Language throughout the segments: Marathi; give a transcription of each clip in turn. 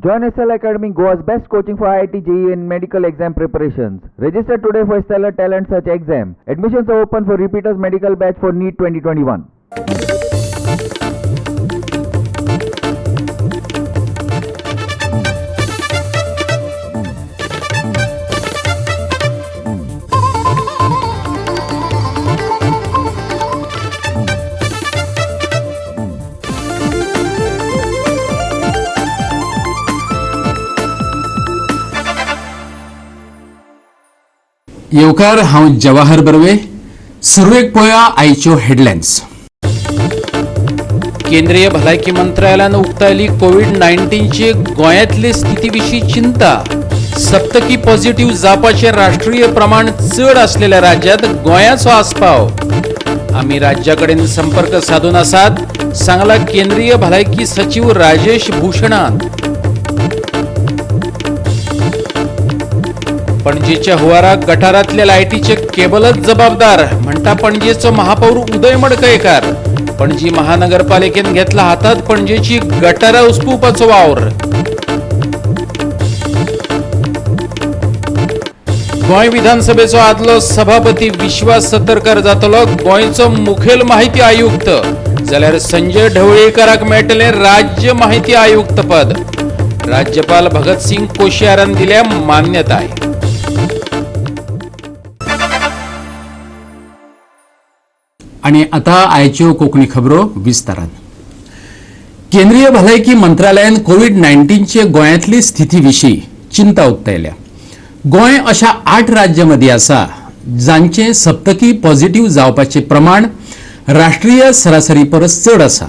Join SL Academy, Goa's best coaching for IIT, JEE and medical exam preparations. Register today for Stellar Talent Search exam. Admissions are open for repeaters medical batch for NEET 2021. येवकार हांव जवाहर बर्वे. सुरवेक पळोवया आयच्यो हेडलायन्स. केंद्रीय भलायकी मंत्रालयान उक्तायली कोविड-19ची गोंयांतली स्थिती विशीं चिंता. सप्तकी पॉझिटिव्ह जावपाचें राष्ट्रीय प्रमाण चड आसलेल्या राज्यांत गोंयाचो आस्पाव. आमी राज्या कडेन संपर्क साधून आसात, सांगला केंद्रीय भलायकी सचिव राजेश भूषणान. पणजेच्या हुवाराक गटारांतल्या लायटीचे केबलच जबाबदार म्हणटा पणजेचो महापौर उदय मडकयकार. पणजी महानगरपालिकेन घेतला हातात पणजेची गटारां उसपुवपाचो वावर. गोंय विधानसभेचो आदलो सभापती विश्वास सतरकर जातलो गोंयचो मुखेल माहिती आयुक्त, जाल्यार संजय ढवळीकराक मेळटलें राज्य माहिती आयुक्त पद. राज्यपाल भगतसिंग कोश्यारान दिल्या मान्यताय. आणि आता आयच्यो कोंकणी खबरो विस्तारान. केंद्रीय भलायकी मंत्रालयान कोविड-19चे गोंयांतली स्थिती विशीं चिंता उक्तायल्या. गोंय अशा 8 राज्यां आसा जांचे सप्तकी पॉझिटिव्ह जावपाचे प्रमाण राष्ट्रीय सरासरी परस चड आसा.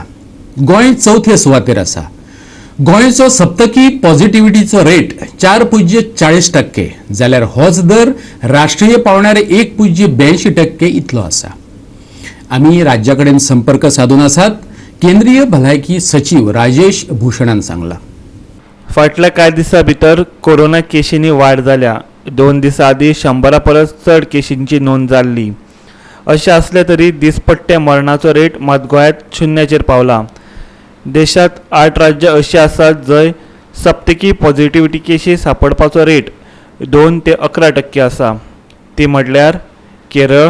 गोंय चवथ्या सुवातेर आसा. गोंयचो सप्तकी पॉझिटिव्हिटीचो रेट 4.40% जाल्यार होच दर राष्ट्रीय पावण्यार 1.82% इतलो आसा. आमी राज्या कडेन संपर्क साधून आसात, केंद्रीय भलायकी सचिव राजेश भूषणान सांगला. फाटल्या कांय दिसां भितर कोरोना केशींनी वाड जाल्या. 2 दिसां आदीं 100 परस चड केशींची नोंद जाल्ली. अशें आसलें तरी दिसपट्टे मरणाचो रेट मात गोंयांत शुन्याचेर पावला. देशांत 8 राज्यां अशीं आसात जंय सप्तकी पॉझिटिव्हिटी केशी सांपडपाचो रेट 2 ते 11% आसा. ती म्हटल्यार केरळ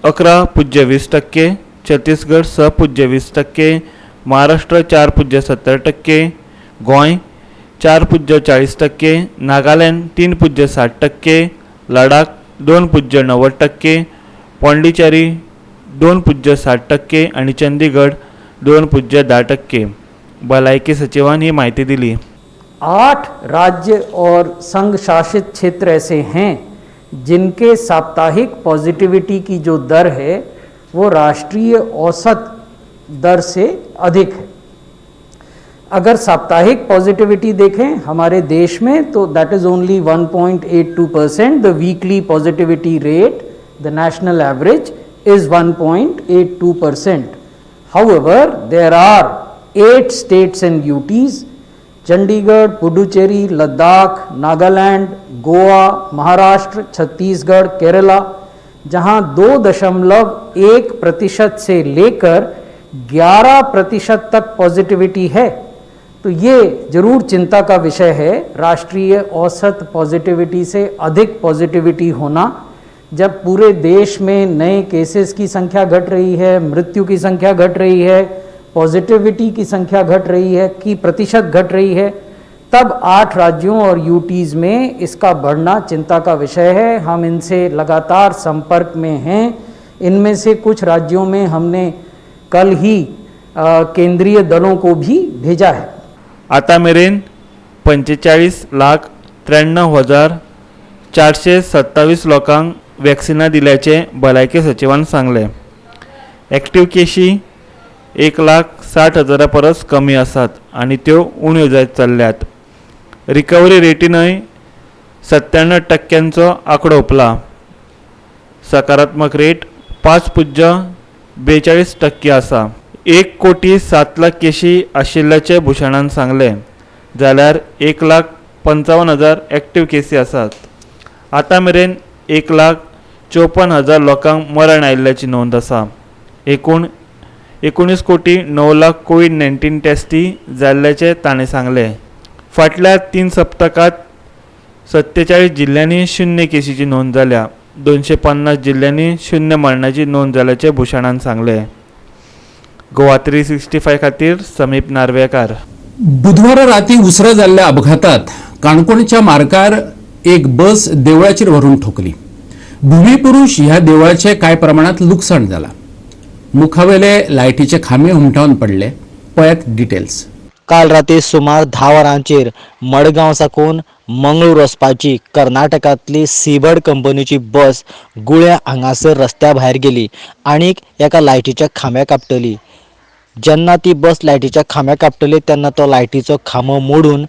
11.20%, छत्तीसगड 6.20%, महाराष्ट्र 4.70%, गोंय 4.40%, नागालँड 3.60%, लडाख 2.90%, पॉंडिचेरी 2.60% आणि चंदीगड 2.10%. भलायकी सचिवान ही माहिती दिली. 8 राज्य और संघ शासित क्षेत्र ऐसे हैं जिनके साप्ताहिक पॉजिटिविटी की जो दर है वो राष्ट्रीय औसत दर से अधिक है. अगर साप्ताहिक पॉजिटिविटी देखें हमारे देश में तो that is only 1.82%. The weekly positivity rate, the national average is 1.82%. However, there are 8 states and UTs, Chandigarh, Puducherry, Ladakh, Nagaland, Goa, Maharashtra, Chhattisgarh, Kerala, जहां 2.1% से लेकर 11% तक पॉजिटिविटी है. तो ये जरूर चिंता का विषय है. राष्ट्रीय औसत पॉजिटिविटी से अधिक पॉजिटिविटी होना, जब पूरे देश में नए केसेस की संख्या घट रही है, मृत्यु की संख्या घट रही है, पॉजिटिविटी की संख्या घट रही है, की प्रतिशत घट रही है, तब 8 राज्यों और यूटीज़ में इसका बढ़ना चिंता का विषय है. हम इनसे लगातार संपर्क में हैं. इनमें से कुछ राज्यों में हमने कल ही केंद्रीय दलों को भी भेजा है. आता मेरेन 45,93,427 लोकांक वॅक्सिनां दिल्याचे भलायकी सचिवान सांगले. एक्टिव्ह केशी 1,60,000 परस कमी आसात आणि त्यो उण्यो जायत चल्ल्यात. रिकवरी रेटीनय 97% आंकडो उपला. सकारात्मक रेट 5.42% आसा. 1,07,00,000 केशी आशिल्ल्याचे भूषणान सांगले, जाल्यार 1,55,000 एक्टिव्ह केसी आसात. आता मेरेन 1,54,000 लोकांक मरण आयिल्ल्याची नोंद आसा. एकूण 19,09,00,000 कोविड-19 टेस्टी जाल्ल्याचे ताणें सांगले. फाटल्या 3 सप्तकात 47 जिल्ह्यांनी 0 केसीची नोंद जाल्या. 250 जिल्ह्यांनी 0 मरणाची नोंद जाल्याचे भूषणान सांगले. गोवा 365 खातीर समीप नार्वेकार. बुधवारा राती उसरा जाल्ल्या अपघातात काणकोणच्या मार्गार एक बस देवळाचेर व्हरून ठोकली. भूमिपुरुष ह्या देवळाचे कांय प्रमाणात लुकसाण जाला. मुखावेले लायटीचे खांबे हुमटावन पडले. पळयात डिटेल्स. काल राती सुमार 10 वरांचेर मडगांव साकून मंगळूर वचपाची कर्नाटकांतली सीबर्ड कंपनीची बस गुळ्या हांगासर रस्त्या भायर गेली आनीक एका लायटीच्या खांब्याक आपटली. जेन्ना ती बस लायटीच्या खांब्याक आपटली तेन्ना तो लायटीचो खांबो मोडून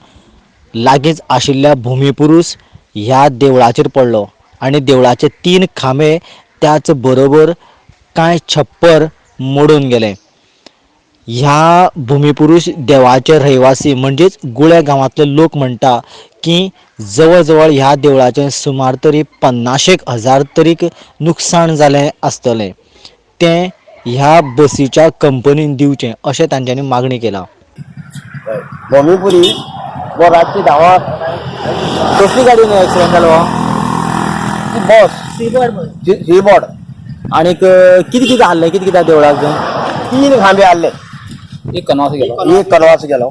लागींच आशिल्ल्या भूमिपुरुष ह्या देवळाचेर पडलो आनी देवळाचे 3 खांबे त्याच बरोबर कांय छप्पर मोडून गेले. ह्या भूमिपुरुष देवाचे रहिवासी म्हणजेच गुळ्या गांवांतले लोक म्हणटा की जवळ जवळ ह्या देवळाचे सुमार तरी 50,000 तरीक नुकसाण जालें आसतलें. तें ह्या बसीच्या कंपनीन दिवचें अशें तांच्यांनी मागणी केला. भूमिपुरी वो रातची 10 कसली गाडीन एक्सिडेंट जालो? बस सीबोर्ड. आनीक कितें कितें हाडलें? कितें कितें देवळाक जाय? 3 खांबे हाडले. एक कनवास गेलो.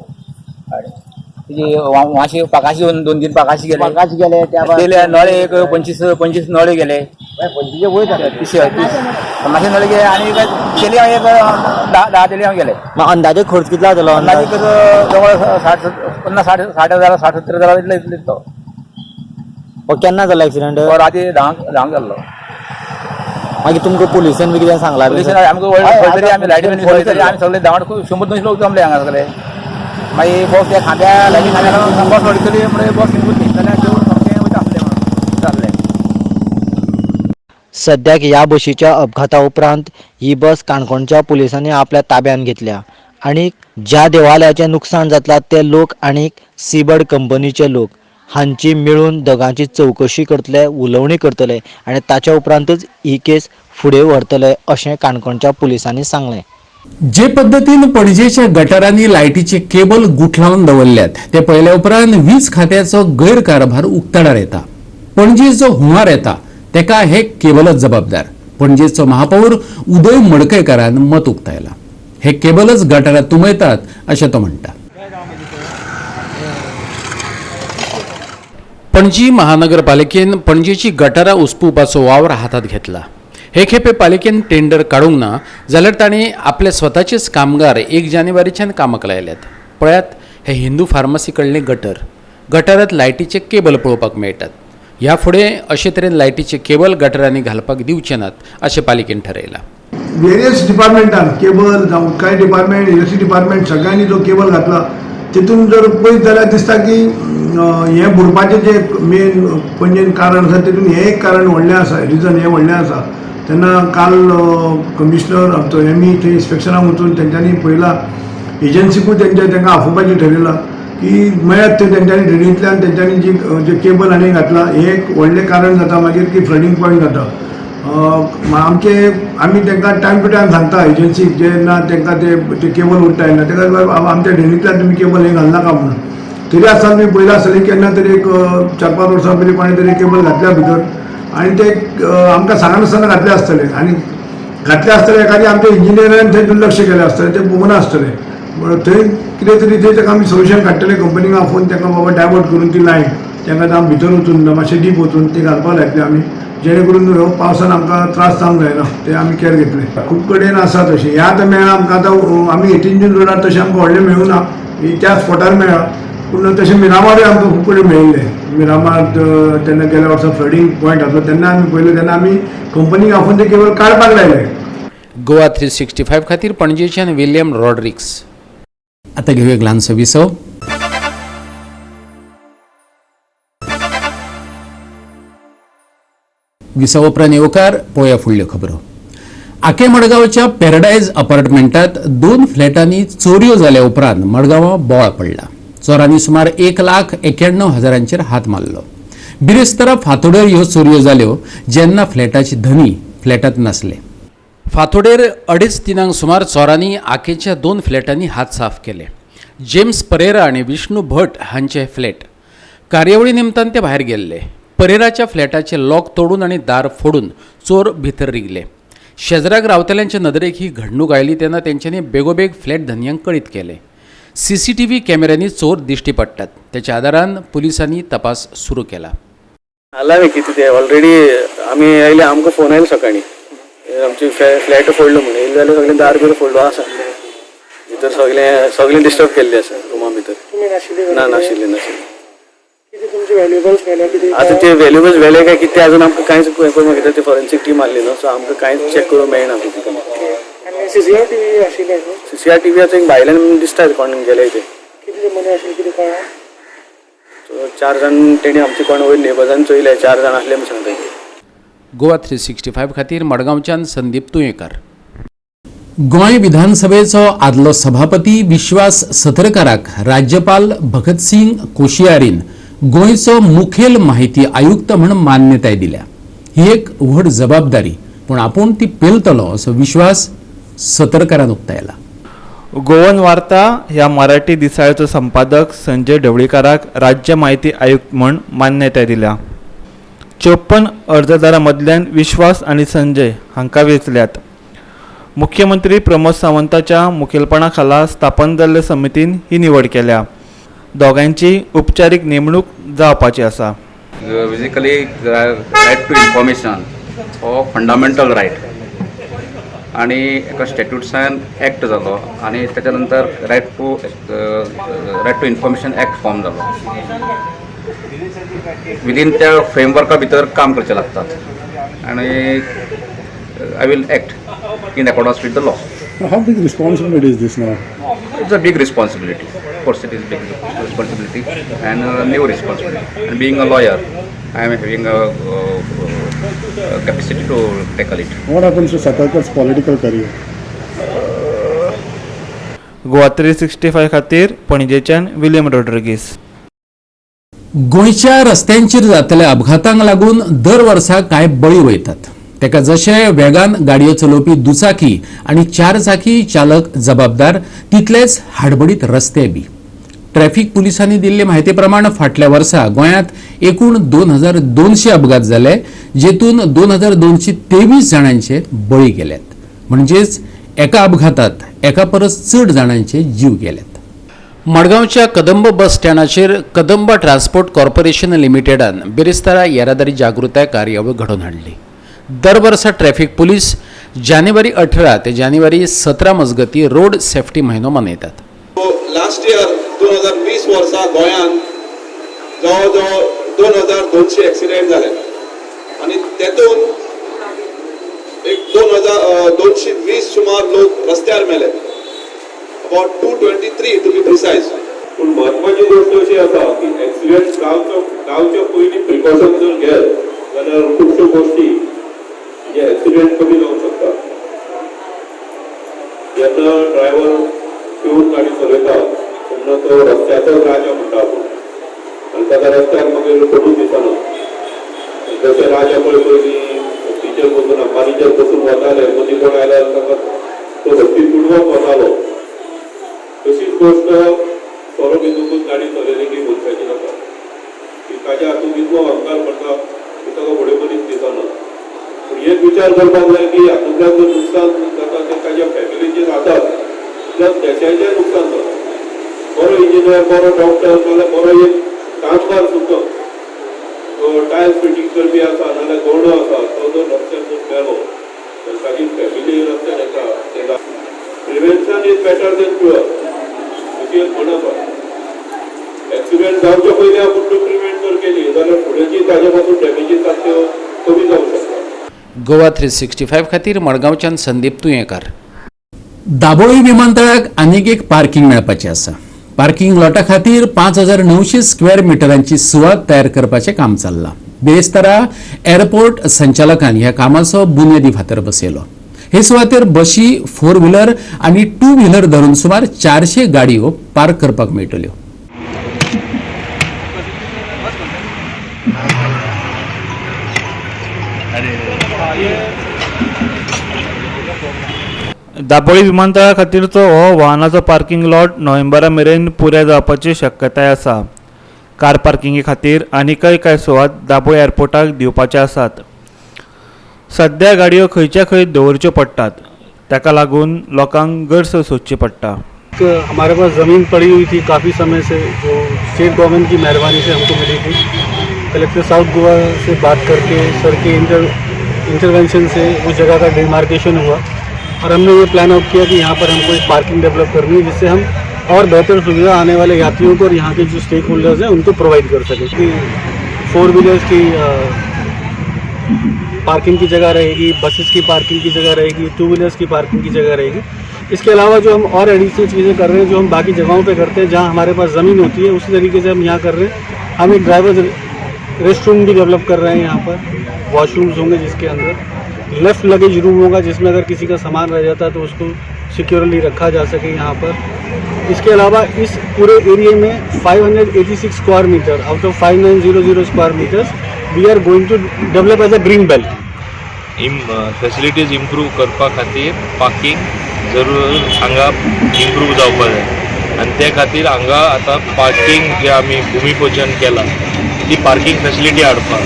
वाशी पाकाशी 2-3 पाकाशी गेले. पाकाशी गेले. त्या नळे एक 25 नळे गेले. 25 वयर जाले. 50 नळे गेले आणि तेली एक 10 तेली गेले. मग अंदाजे खर्च कितला जालो? अंदाजे जवळ 60,000-70,000 इतले तो. केन्ना जालो एक्सिडेंट? राती 10 जाल्लो. मागीर तुमकां पुलिसांन बी कितें सांगलां? आमकां तरी आमी लायटी आमी सगळे धांवड 100-200 लोक जमले हांगा सगळे. मागीर बस त्या खांब्या लायटी खांब्या बस अडकली म्हणजे बस निघून जाल्यार देवून सामकें वयता आसलें जाल्लें. सद्याक ह्या बशीच्या अपघाता उपरांत ही बस काणकोणच्या पुलिसांनी आपल्या ताब्यात घेतल्या आनी ज्या देवालयाचें नुकसाण जातलां ते लोक आनीक सीबर्ड कंपनीचे लोक हांची मेळून दोगांची चवकशी करतले, उलोवणी करतले आनी ताच्या उपरांतच ही केस फुडें व्हरतले अशें काणकोणच्या पुलिसांनी सांगलें. जे पद्धतीन पणजेच्या गटारांनी लायटीचे केबल गुठलावन दवरल्यात ते पळयल्या उपरांत वीज खात्याचो गैरकारभार उक्ताडार येता. पणजेचो हुंवार येता तेका हे केबलच जबाबदार. पणजेचो महापौर उदय मडकयकारान मत उक्तायला. हे केबलच गटारात तुंबयतात अशें तो म्हणटा. पणजी महानगरपालिकेन पणजेची गटारां उसपुवपाचो वावर हातात घेतला. हे खेपे पालिकेन टेंडर काडूंक ना जाल्यार तांणी आपले स्वताचेच कामगार 1 जानेवारीच्यान कामाक लायल्यात. पळयात हे हिंदू फार्मसी कडले गटारांत लायटीचे केबल पळोवपाक मेळटात. ह्या फुडें अशे तरेन लायटीचे केबल गटारांनी घालपाक दिवचे नात अशें पालिकेन थारायलां. वेरियस डिपार्टमेंटान केबल जावं कांय डिपार्टमेंट इलेक्ट्रिसिटी डिपार्टमेंट सगळ्यांनी जो केबल घातला तितून जर पळयत जाल्यार दिसता की हे बुडपाचें जे मेन पणजेन कारण आसा तितून हे एक कारण व्हडलें आसा, रिजन हे व्हडलें आसा. तेन्ना काल कमिशनर आमचो एमी थंय इन्स्पेक्शनाक वचून तेंच्यांनी पळयलां एजन्सीकूय तांकां आफोवपाचें थारिलां की मेळत ते तेंच्यांनी ड्रेनींतल्यान तेंच्यांनी जे केबल आनी घातला हे एक व्हडलें कारण जाता मागीर की फ्लडिंग पॉयंट जाता. आमी तांकां टायम टू टायम सांगता एजन्सीक जेन्ना तांकां ते केबल उरता येना तेका आमच्या ड्रेनींतल्यान तुमी केबल हे घालनाका म्हणून. तरी आसतना तुमी पळयलां आसतलें केन्ना तरी एक 4-5 वर्सां पयलीं कोणें तरी केबल घातल्या भितर आनी ते आमकां सांगनासतना घातलें आसतलें आनी घातलें आसतलें एखादी आमच्या इंजिनियरान थंय दुर्लक्ष केलें आसतलें तें पळोवना आसतलें. थंय कितें तरी थंय ताका आमी सोल्युशन काडटले कंपनीक आफोवन ताका बाबा डायवर्ट करून ती लायन तांकां आमी भितर वचून मातशें डीप वचून ते घालपाक लायतले आमी जेणे करून पावसान आमकां त्रास जावंक जायना ते आमी केअर घेतले. खूब कडेन आसा तशें हे आतां मेळ्ळा आमकां आतां आमी 18 जून रोडार तशें आमकां व्हडलें मेळूं ना त्या स्पॉटार मेळ्ळा पूण तशें मिरामारूय आमकां खूब कडेन मेळिल्लें. मिरामार तेन्ना गेल्या वर्सा फ्लडिंग पॉयंट आसलो तेन्ना आमी पयलें तेन्ना आमी कंपनीक आफोवन ते केबल काडपाक लायले. गोवा 365 खातीर पणजेच्यान विलियम रॉड्रिक्स. आतां घेवया एक ल्हानसो विसव. विसव उपरांत येवकार पळोवया फुडल्यो खबरो. आके मडगांवच्या पॅराडायज अपार्टमेंटात 2 फ्लॅटांनी चोरयो जाल्या उपरांत मडगांवां बोवाळ पडला. चोरांनी सुमार 1,91,000 हात मारलो. बिरेस्तारा फातोडेर ह्यो चोरयो जाल्यो जेन्ना फ्लॅटाचे धनी फ्लॅटांत नासले. फातोडेर 2:30 सुमार चोरांनी आकेच्या 2 फ्लॅटांनी हात साफ केले. जेम्स परेरा आणि विष्णू भट हांचे फ्लॅट. कार्यावळी निमतान ते भायर गेल्ले. परेराच्या फ्लॅटाचे लॉक तोडून आणि दार फोडून चोर भितर रिगले. शेजाराक रावतल्यांच्या नदरेक ही घडणूक आयली तेन्ना तेंच्यांनी बेगोबेग फ्लॅट धन्यांक कळीत केले. CCTV कॅमेऱ्यांनी चोर दिश्टी पडटात. त्याच्या आदारान पुलिसांनी तपास सुरू केला. आला किती ते ऑलरेडी आम्ही आयले आमकां फोन आयलो सकाळी आमची फ्लॅट फोडलो म्हणून येयले जाल्यार सगळें दार बी फोडलो आसा भितर सगळें डिस्टर्ब केल्लें आसा रुमा भितर ना नाशिल्लें आतां ते व्हॅल्युएबल्स व्हेले काय कितें अजून आमकां कांयच करूंक कितें ती फॉरेन्सीक टीम आसली न्हू सो आमकां कांयच चॅक करूंक मेळना CCTV एक भायल्यान दिसता कोण गेले ते 4 जाण तेणी आमचे कोण वयर नेबर्जान चोयले 4 जाण आसले म्हूण सांगता. गोवा 365 खातीर मडगांवच्यान संदीप तुयेकर. गोंय विधानसभेचो आदलो सभापती विश्वास सतरकाराक राज्यपाल भगतसिंग कोशियारीन गोंयचो मुखेल म्हायती आयुक्त म्हणून मान्यताय दिल्या. ही एक व्हड जबाबदारी पूण आपूण ती पेलतलो असो विश्वास सतरकारान उक्तायला. गोवन वार्ता ह्या मराठी दिसाळ्याचो संपादक संजय ढवळीकाराक राज्य म्हायती आयुक्त म्हूण मान्यताय दिल्या. 54 अर्जदारां मदल्यान विश्वास आनी संजय हांकां वेंचल्यात. मुख्यमंत्री प्रमोद सावंताच्या मुखेलपणा खाला स्थापन जाल्ले समितीन ही निवड केल्या. दोगांची उपचारीक नेमणूक जावपाची आसा. बेसिकली रायट टू इन्फॉर्मेशन हो फंडामेंटल रायट आणि एका स्टॅट्यूट्सान ॲक्ट जालो आणि त्याच्या नंतर right to information act form जालो. विदीन त्या फ्रेमवर्का भितर काम करचें लागतात आणि I will act in accordance with the law. How big responsibility is this now? It's a big responsibility. Of course, it is a big responsibility and a new responsibility. And being a lawyer, I am having a capacity to tackle it. What happens to Satarkar's political career? Goa 365 खातीर पणजेच्यान विलियम रॉड्रिगीस. गोंयच्या रस्त्यांचेर जातल्या अपघातांक लागून दर वर्सा कांय बळी वयतात. तेका जशे वेगान गाडयो चलोवपी दुचाकी आणि 4 चाकी चालक जबाबदार तितलेच हाडबडीत रस्ते बी. ट्रॅफिक पुलिसांनी दिल्ले म्हायती प्रमाण फाटल्या वर्सा गोंयांत एकूण 2200 अपघात जाले, जेतून 2223 जाणांचे बळी गेल्यात. म्हणजेच एका अपघातात एका परस चड जाणांचे जीव गेल्यात. मडगांवच्या कदंब बस स्टँडाचेर कदंब ट्रान्सपोर्ट कॉर्पोरेशन लिमिटेडान बेरेस्तारा येरादारी जागृताय कार्यावळ घडोवन हाडली. दर वर्सा ट्रॅफिक पुलीस जानेवारी 18 ते जानेवारी 17 मजगती रोड सेफ्टी म्हयनो मनयतात. लास्ट इयर 2020 वर्सा गोंयांत जवळ जवळ 2200 एक्सिडेंट जाले आणि तेतून एक 2220 सुमार लोक रस्त्यार मेले. About 223 to be precise. पूण महत्वाची गोष्ट अशी आसा की एक्सिडेंट जावचे पयलीं प्रिकॉशन जर घेत जाल्यार खुबश्यो गोष्टी जे एक्सिडेंट कमी जावंक शकता. जेन्ना ड्रायव्हर पिवन गाडी चलयता तेन्ना तो रस्त्याचो राजा म्हणटा आपूण आनी ताका रस्त्यार मागीर सोडून दिसना. जशें राजा पयलीं टिचर बसून अंबानीचेर बसून वताले मदीं कोण आयल्यार ताका तो हत्ती तुडवप वतालो. तशीच गोष्ट सोरो बिंदूकूच गाडी चलयली की मनशाची जाता की ताच्या हातूंत इतलो अहंकार पडटा की ताका फुडें मनीस दिसना. पूण एक विचार करपाक जाय की हातूंतल्यान जर नुकसान जाता तें ताच्या फॅमिलीचेर जाता प्लस देशाचें नुकसान जाता. बरो इंजिनियर बरो डॉक्टर नाजाल्यार बरो एक कामगार सुद्दां टायल्स फिटींग करपी आसा नाजाल्यार गवडो आसा तो जर रस्त्यार जर मेलो तर ताची फॅमिली रस्त्यार येता. तेका prevention is better than cure अशी एक म्हणप आसा. एक्सिडेंट जावचे पयलीं आपूण त्यो प्रिवेंट जर केली जाल्यार फुडेंची ताजे पासून डॅमेजीस आसा त्यो कमी जावंक शकता. गोवा 365 खातीर मडगांवच्यान संदीप तुयेकर. दाबोळी विमानतळाक आनीक एक पार्किंग मेळपाचें आसा. पार्किंग लॉटा खातीर 5900 स्क्वेअर मिटरांची सुवात तयार करपाचें काम चल्लां. बेरेस्तारा एअरपोर्ट संचालकान ह्या कामाचो बुन्यादी फातर बसयलो. हे सुवातेर बशी 4 व्हिलर आनी 2 व्हिलर धरून सुमार 400 गाडयो पार्क करपाक मेळटल्यो. दाबोळी विमानतळा खातीरचो हो वाहनाचो पार्किंग लॉट नोव्हेंबरा मेरेन पुराय जावपाची शक्यताय आसा. कार पार्किंगे खातीर आनीकय कांय सुवात दाबोळी एअरपोर्टाक दिवपाचे आसात. सध्या गाडयो खंयच्या खंय दवरच्यो पडटात, ताका लागून लोकांक गरज सोदची पडटा. हमारे पास ज़मीन पड़ी हुई थी काफ़ी समय से, जो स्टेट गवर्नमेंट की मेहरबानी से हमको मिली थी. कलेक्टर साउथ गोवा से बात करके सर के इंटरवेंशन से उस जगह का डिमार्केशन हुआ और हमने ये प्लान आउट किया कि यहाँ पर हमको एक पार्किंग डेवलप करनी है, जिससे हम और बेहतर सुविधा आने वाले यात्रियों को और यहाँ के जो स्टेक होल्डर्स हैं उनको प्रोवाइड कर सकें. कि 4 व्हीलर्स की पार्किंग की जगह रहेगी, बसेस की पार्किंग की जगह रहेगी, 2 व्हीलर्स की पार्किंग की जगह रहेगी. इसके अलावा जो हम और एडिशनल चीज़ें कर रहे हैं, जो हम बाकी जगहों पे करते हैं जहाँ हमारे पास ज़मीन होती है, उसी तरीके से हम यहाँ कर रहे हैं. हम एक ड्राइवर रेस्ट रूम भी डेवलप कर रहे हैं. यहाँ पर वॉशरूम्स होंगे जिसके अंदर लेफ़्ट लगेज रूम होगा, जिसमें अगर किसी का सामान रह जाता है तो उसको सिक्योरली रखा जा सके यहाँ पर. इसके अलावा इस पूरे एरिया में 586 square metre out of 5900 square metres we are going to develop as a green belt. Facilities improve करपा खातीर पार्किंग जरूर हांगा इम्प्रूव जावपा जाय आनी ते खातीर हांगा आतां पार्किंग जे आमी भुमिपूजन केलां ती पार्किंग फॅसिलिटी हाडपाक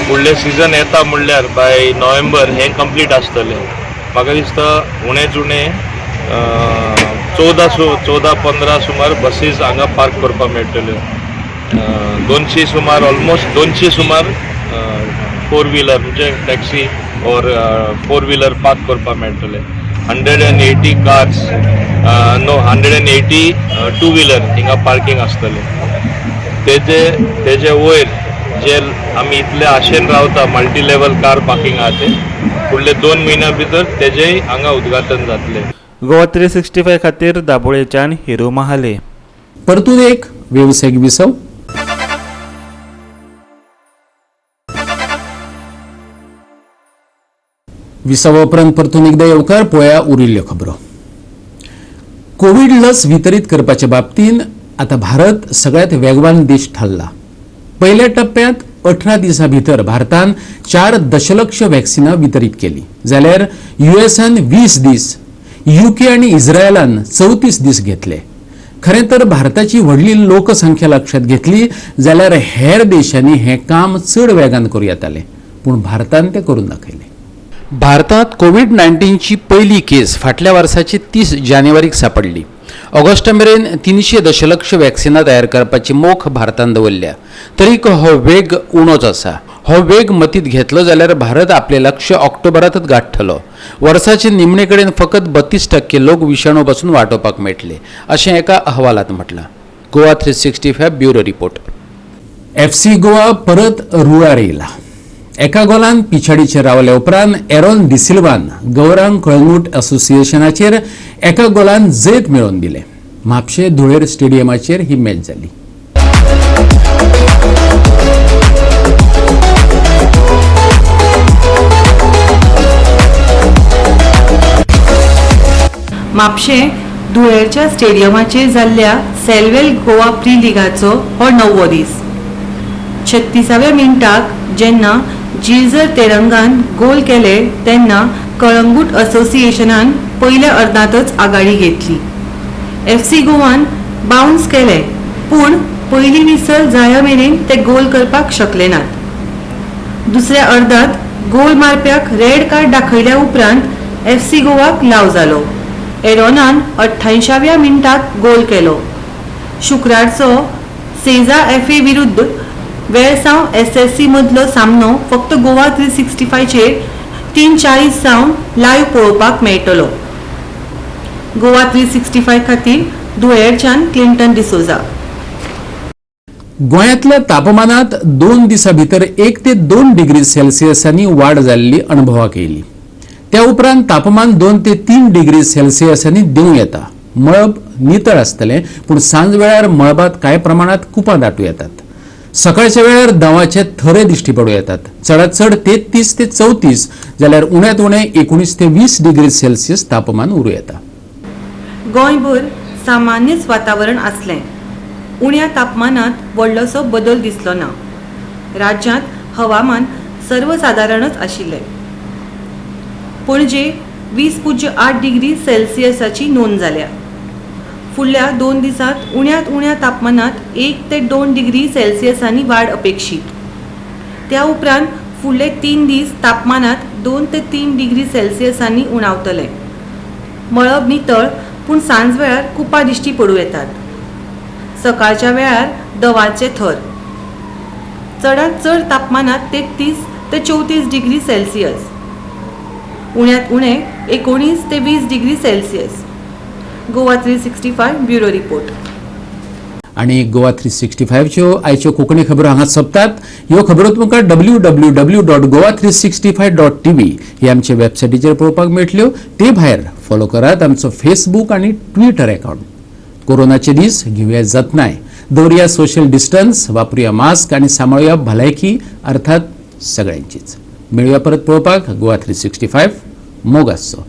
फुडले सिजन येता म्हणल्यार बाय नोव्हेंबर हें कंप्लीट आसतलें. म्हाका दिसता उणेच उणें 14-15 सुमार बसीस हांगा पार्क करपाक मेळटल्यो. 200 सुमार ऑलमोस्ट 200 सुमार 4 व्हीलर म्हणजे टॅक्सी और 4 व्हीलर पार्क करपाक मेळटले. 180 कार्स 180 2 व्हीलर हिंगा पार्किंग आसतले. तेजे वयर जे आमी इतले आशेन रावता मल्टी लेवल कार पार्किंग आहा ते फुडले 2 म्हयन्या भितर तेजेय हांगा उद्घाटन जातले. गोवा 365 खातीर दाबोळेच्यान हिरू महाले. परतून एक व्यावसायिक विसव. विसवा उपरांत परतून एकदा येवकार पळोवया उरिल्ल्यो खबरो. कोविड लस वितरीत करपाच्या बाबतीन आता भारत सगळ्यात वेगवान देश ठरला. पहिल्या टप्प्यात 18 दिसां भितर भारतान 4 दशलक्ष वॅक्सिनां वितरीत केली, जाल्यार युएसान 20 दीस, यूके आणि इस्रायलान 34 दीस घेतले. खरें तर भारताची व्हडली लोकसंख्या लक्षात घेतली जाल्यार हेर देशांनी हें काम चड वेगान करूं येतालें, पूण भारतान तें करून दाखयलें. भारतात कोविड-19ची पहिली केस फाटल्या वर्साची 30 जानेवारीक सापडली. ऑगस्टा मेरेन 300 दशलक्ष वॅक्सिनां तयार करपाची मोख भारतान दवरल्या. तरीक हो वेग उणोच आसा. हो वेग मतीत घेतलो जाल्यार भारत आपले लक्ष्य ऑक्टोबरातच गाठतलो. वर्साचे निमणे कडेन फकत 32% लोक विशाणू पासून वाटोवपाक मेळटले, अशें एका अहवालात म्हटलां. Goa 365 bureau report. FC Goa परत रुळार येयला. एका गोलान पिछाडीचेर रावल्या उपरांत एरोन डिसिल्वान गौरांग कळंगूट असोसिएशनाचेर एका गोलान जैत मेळोवन दिले. म्हापशे धुळेर स्टेडियमाचेर ही मॅच जाली. म्हापशे धुळेरच्या स्टेडियमाचेर जाल्ल्या सेल्वेल गोवा प्री लिगाचो हो 9वो दीस. 36व्या मिनटाक जेन्ना जिलजर तेरंगान गोल केले तेन्ना कळंगूट असोसिएशनान पयल्या अर्दांतच आघाडी घेतली. FC गोवान बाउन्स केले, पूण पयली विसल जाया मेरेन ते गोल करपाक शकले नात. दुसऱ्या अर्दांत गोल मारप्याक रेड कार्ड दाखयल्या उपरांत FC गोवाक लाव जालो. एरोनान 88व्या मिनटाक गोल केलो. शुक्रारचो सेजा FA विरुद्ध वेळसांव SSC मदलो सामनो फक्त गोवा 365 चेर 3:40 सावन लायव्ह पळोवपाक मेळटलो. गोवा 365 खातीर धुळेरच्यान क्लिंटन डिसोजा. गोंयांतल्या तापमानात 2 दिसां भितर 1 ते 2 डिग्री सेल्सियसांनी वाड जाल्ली अणभवाक येयली. त्या उपरांत तापमान 2 ते 3 डिग्री सेल्सियसांनी देंव येता. मळब नितळ आसतलें, पूण सांज वेळार मळबात कांय प्रमाणात कुपां दाटूं येतात. सकाळच्या वेळार दंवाचे थरे दिश्टी पडूं येतात. चडांत चड 33 ते 34 जाल्यार उण्यांत उणें 19 ते 20 डिग्री सेल्सियस तापमान उरूं येता. गोंयभर सामान्यच वातावरण आसलें. उण्या तापमानात व्हडलोसो बदल दिसलो ना. राज्यांत हवामान सर्वसाधारणच आशिल्लें. पणजे 20.8 डिग्री सेल्सियसाची नोंद जाल्या. फुडल्या 2 दिसांत उण्यांत उण्या तापमानात 1 ते 2 डिग्री सेल्सियसांनी वाड अपेक्षित. त्या उपरांत फुडले 3 दीस तापमानात 2 ते 3 डिग्री सेल्सियसांनी उणावतले. मळब नितळ पूण सांज वेळार कुपां दिश्टी पडूं येतात. सकाळच्या वेळार दवाचे थर. चडांत चड तापमानात 33 ते 34 डिग्री सेल्सियस. उण्यांत उणे 19 ते 20 degree Celsius. Goa 365 bureau report. आणि गोवा 365 च्यो आयच्यो कोंकणी खबरो हांगा सोंपतात. ह्यो खबरो तुमकां www.goa365.tv ही आमचे वेबसायटीचेर पळोवपाक मेळटल्यो. ते भायर फॉलो करात आमचो फेसबूक आनी ट्विटर अकाउंट. कोरोनाचे दीस घेवया जतनाय, दवरया सोशल डिस्टन्स, वापरुया मास्क आनी सांबाळुया भलायकी अर्थात सगळ्यांचीच. मेळुया परत पळोवपाक गोवा 365. मोग आसचो.